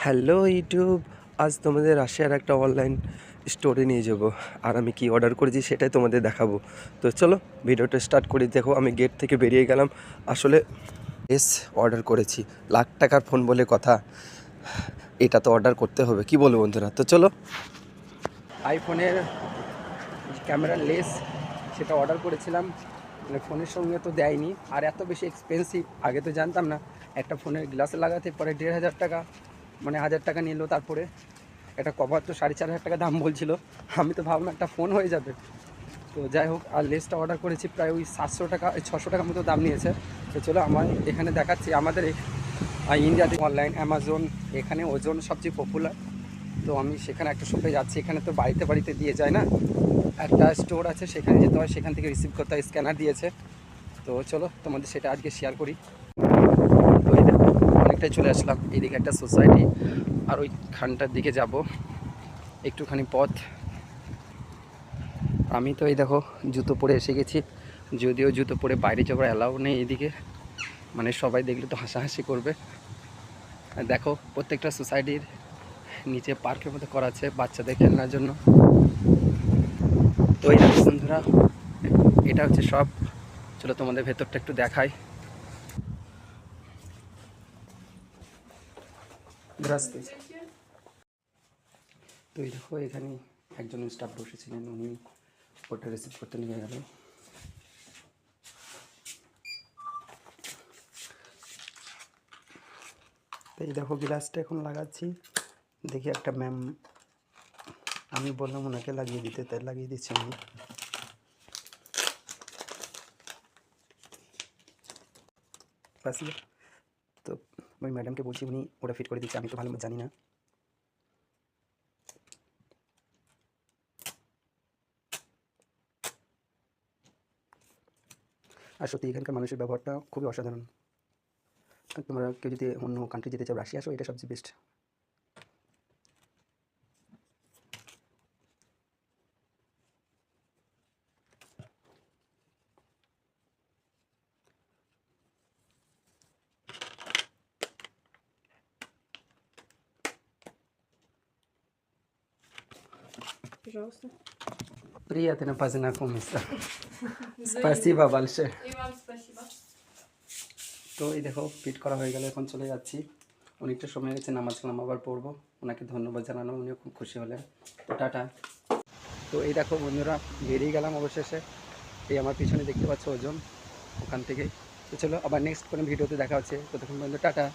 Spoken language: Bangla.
হ্যালো ইউটিউব, আজ তোমাদের রাশিয়ার একটা অনলাইন স্টোরে নিয়ে যাব আর আমি কি অর্ডার করেছি সেটাই তোমাদের দেখাবো। তো চলো ভিডিওটা স্টার্ট করি। দেখো আমি গেট থেকে বেরিয়ে গেলাম। আসলে অর্ডার করেছি, লাখ টাকার ফোন বলে কথা, এটা তো অর্ডার করতে হবে, কি বলো বন্ধুরা? তো চলো, আইফোনের ক্যামেরার লেস সেটা অর্ডার করেছিলাম, মানে ফোনের সঙ্গে তো দেয়নি, আর এত বেশি এক্সপেন্সিভ আগে তো জানতাম না। একটা ফোনের গ্লাসে লাগাতে পরে 1,500 টাকা, মানে 1,000 টাকা নিল। তারপরে একটা কভার তো 4,500 টাকা দাম বলছিল। আমি তো ভাবলাম একটা ফোন হয়ে যাবে। তো যাই হোক, আর লেসটা অর্ডার করেছি প্রায় ওই 700 টাকা 600 টাকার মতো দাম নিয়েছে। তো চলো আমার এখানে দেখাচ্ছি, আমাদের ইন্ডিয়াতে অনলাইন অ্যামাজন, এখানে ওজন সবচেয়ে পপুলার। তো আমি সেখানে একটা শপে যাচ্ছি। এখানে তো বাড়িতে বাড়িতে দিয়ে যায় না, একটা স্টোর আছে সেখানে যেতে হয়, সেখান থেকে রিসিভ করতে হয়, স্ক্যানার দিয়েছে। তো চলো তোমাদের সেটা আজকে শেয়ার করি। তো এই দেখো অনেকটাই চলে আসলাম, এইদিকে একটা সোসাইটি, আর ওইখানটার দিকে যাব একটুখানি পথ। আমি তো এই দেখো জুতো পরে এসে গেছি, যদিও জুতো পরে বাইরে যাওয়ার অ্যালাউ নেই এদিকে, মানে সবাই দেখলে তো হাসাহাসি করবে। দেখো প্রত্যেকটা সোসাইটির নিচে পার্কের মতো করা আছে বাচ্চাদের খেলনার জন্য। তো এই দেখো বন্ধুরা, এটা হচ্ছে সব। চলো তোমাদের ভেতরটা একটু দেখাই। তো এই দেখো এখানে একজন স্টাফ বসেছিলেন, উনি ওটা রিসিভ করতে নিয়ে গেলেন। তো এই দেখো গ্লাসটা এখন লাগাচ্ছি, দেখি একটা ম্যাম, আমি বললাম ওনাকে লাগিয়ে দিতে, তাই লাগিয়ে দিচ্ছি আমি। তো ওই ম্যাডামকে বলছি, উনি ওটা ফিট করে দিচ্ছে, আমি তো ভালো জানি না। আর সত্যি এখানকার মানুষের ব্যবহারটা খুবই অসাধারণ। তোমরা কেউ যদি অন্য কান্ট্রি যেতে চাও, রাশিয়া আসো, এটা সবচেয়ে বেস্ট। Пожалуйста. Приятно познакомиться. Спасибо большое. И вам спасибо. তো এই দেখো ফিট করা হয়ে গেল, এখন চলে যাচ্ছি। অনেকটা সময় গেছে, নামাজ কালাম আবার পড়বো। ওনাকে ধন্যবাদ জানানো, উনিও খুব খুশি হলেন। তো টাটা। তো এই দেখো বন্ধুরা, বেরিয়ে গেলাম অবশেষে। এই আমার পিছনে দেখতে পাচ্ছ ওজন, ওখান থেকেই। তো চলো আবার নেক্সট কোনো ভিডিওতে দেখা হচ্ছে, ততক্ষণ পর্যন্ত টাটা।